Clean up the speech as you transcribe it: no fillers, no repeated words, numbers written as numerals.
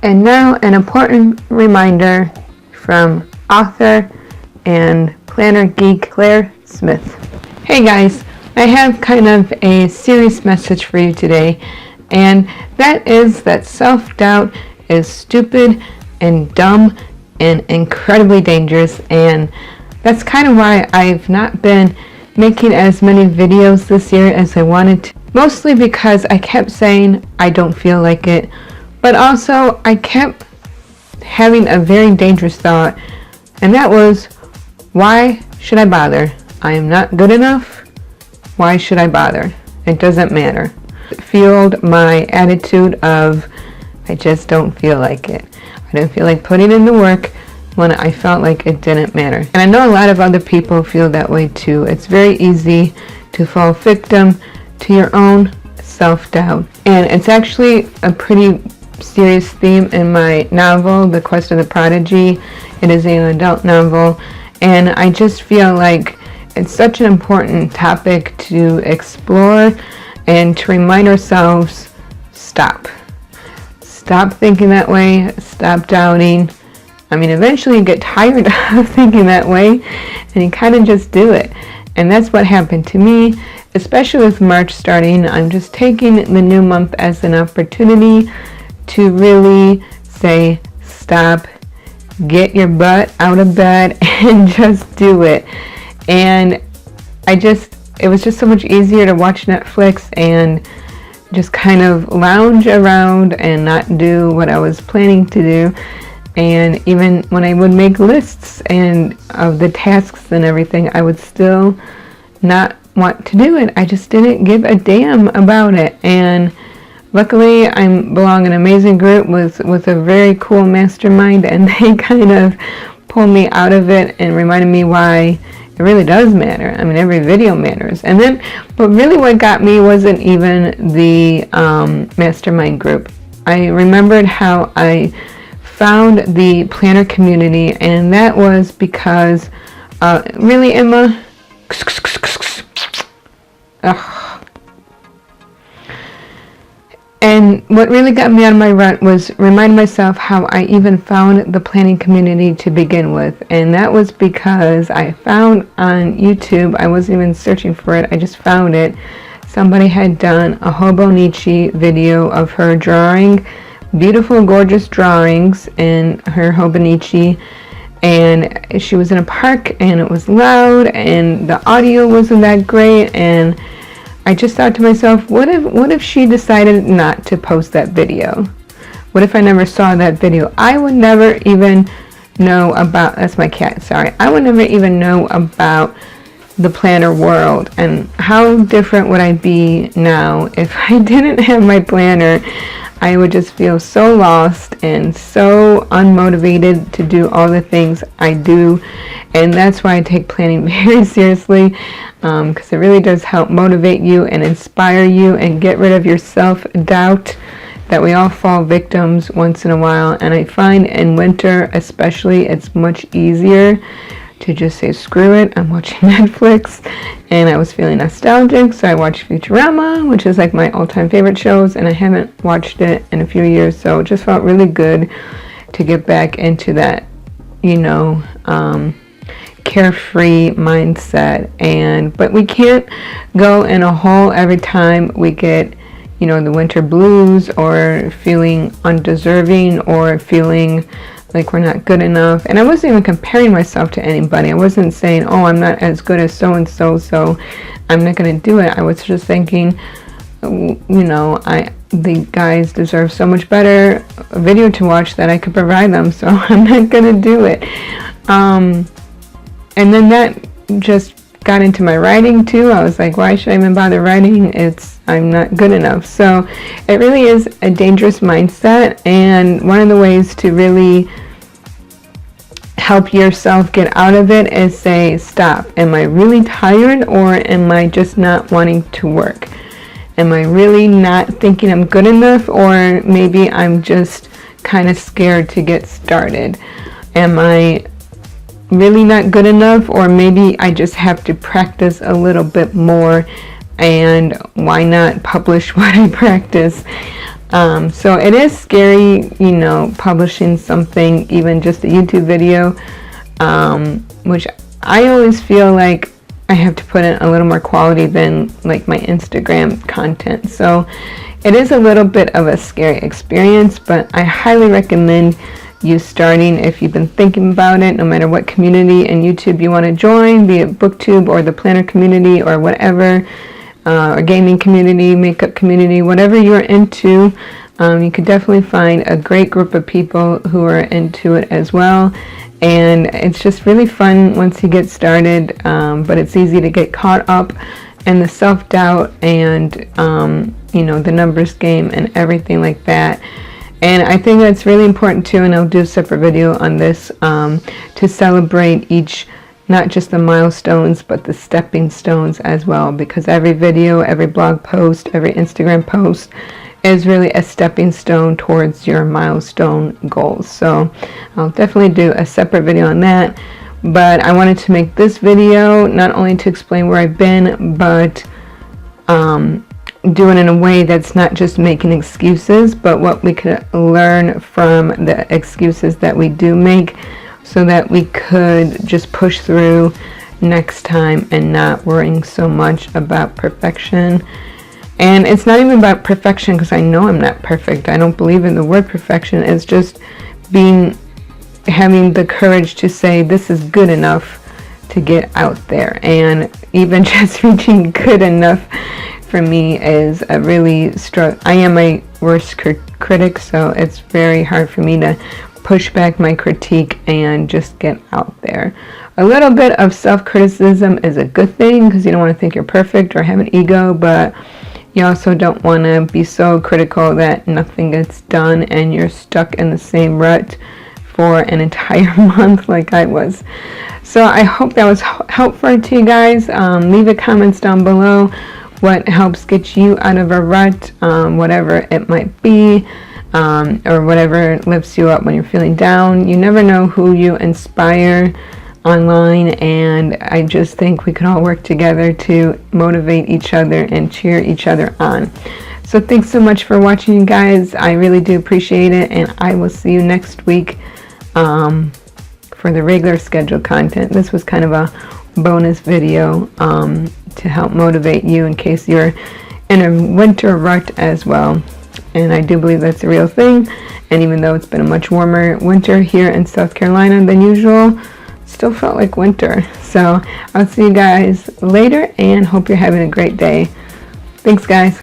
And now an important reminder from author and planner geek Claire Smith. Hey guys, I have kind of a serious message for you today, and that is that self-doubt is stupid and dumb and incredibly dangerous, and that's kind of why I've not been making as many videos this year as I wanted to. Mostly because I kept saying I don't feel like it, but also I kept having a very dangerous thought, and that was, why should I bother? I am not good enough. Why should I bother? It doesn't matter. It fueled my attitude of, I just don't feel like it. I didn't feel like putting in the work when I felt like it didn't matter. And I know a lot of other people feel that way too. It's very easy to fall victim to your own self-doubt. And it's actually a pretty serious theme in my novel, The Quest of the Prodigy. It is an adult novel, and I just feel like it's such an important topic to explore and to remind ourselves, stop. Stop thinking that way, stop doubting. I mean, eventually you get tired of thinking that way, and you kind of just do it. And that's what happened to me, especially with March starting. I'm just taking the new month as an opportunity to really say, stop, get your butt out of bed, and just do it. And it was just so much easier to watch Netflix and just kind of lounge around and not do what I was planning to do. And even when I would make lists and of the tasks and everything, I would still not want to do it. I just didn't give a damn about it. And luckily I belong in an amazing group with a very cool mastermind, and they kind of pulled me out of it and reminded me why it really does matter. I mean, every video matters. But really what got me wasn't even the mastermind group. I remembered how I found the planner community, and that was because really, Emma, and what really got me out of my rut was remind myself how I even found the planning community to begin with. And that was because I found on YouTube, I wasn't even searching for it, I just found it. Somebody had done a Hobonichi video of her drawing beautiful, gorgeous drawings in her Hobonichi, and she was in a park and it was loud and the audio wasn't that great, and I just thought to myself, what if she decided not to post that video? What if I never saw that video? I would never even know about, that's my cat, sorry. I would never even know about the planner world, and how different would I be now if I didn't have my planner. I would just feel so lost and so unmotivated to do all the things I do. And that's why I take planning very seriously, because it really does help motivate you and inspire you and get rid of your self-doubt that we all fall victims once in a while. And I find in winter especially, it's much easier to just say, screw it, I'm watching Netflix. And I was feeling nostalgic, so I watched Futurama, which is like my all-time favorite shows, and I haven't watched it in a few years, so it just felt really good to get back into that, carefree mindset. But we can't go in a hole every time we get, the winter blues, or feeling undeserving, or feeling like we're not good enough. And I wasn't even comparing myself to anybody. I wasn't saying, oh, I'm not as good as so-and-so, so I'm not going to do it. I was just thinking, the guys deserve so much better video to watch that I could provide them, so I'm not going to do it. And then that just got into my writing too. I was like, why should I even bother writing? I'm not good enough. So it really is a dangerous mindset, and one of the ways to really help yourself get out of it is say, stop. Am I really tired, or am I just not wanting to work? Am I really not thinking I'm good enough, or maybe I'm just kind of scared to get started? Am I really not good enough, or maybe I just have to practice a little bit more, and why not publish what I practice? So it is scary, you know, publishing something, even just a YouTube video, which I always feel like I have to put in a little more quality than like my Instagram content. So it is a little bit of a scary experience, but I highly recommend you starting if you've been thinking about it, no matter what community in YouTube you want to join, be it BookTube or the planner community or whatever, or gaming community, makeup community, whatever you're into. You could definitely find a great group of people who are into it as well. And it's just really fun once you get started, but it's easy to get caught up in the self-doubt and, you know, the numbers game and everything like that. And I think that's really important too, and I'll do a separate video on this, to celebrate each, not just the milestones, but the stepping stones as well, because every video, every blog post, every Instagram post is really a stepping stone towards your milestone goals. So I'll definitely do a separate video on that. But I wanted to make this video not only to explain where I've been, but do it in a way that's not just making excuses, but what we could learn from the excuses that we do make, so that we could just push through next time and not worrying so much about perfection. And it's not even about perfection, because I know I'm not perfect. I don't believe in the word perfection. It's just having the courage to say this is good enough to get out there. And even just reaching good enough for me is a really struggle. I am my worst critic, so it's very hard for me to push back my critique and just get out there. A little bit of self-criticism is a good thing, because you don't want to think you're perfect or have an ego, but you also don't want to be so critical that nothing gets done and you're stuck in the same rut for an entire month like I was. So I hope that was helpful to you guys. Leave a comments down below what helps get you out of a rut, whatever it might be, or whatever lifts you up when you're feeling down. You never know who you inspire online, and I just think we can all work together to motivate each other and cheer each other on. So thanks so much for watching, you guys. I really do appreciate it, and I will see you next week for the regular scheduled content. This was kind of a bonus video to help motivate you in case you're in a winter rut as well. And I do believe that's a real thing, and even though it's been a much warmer winter here in South Carolina than usual, still felt like winter. So I'll see you guys later, and hope you're having a great day. Thanks, guys.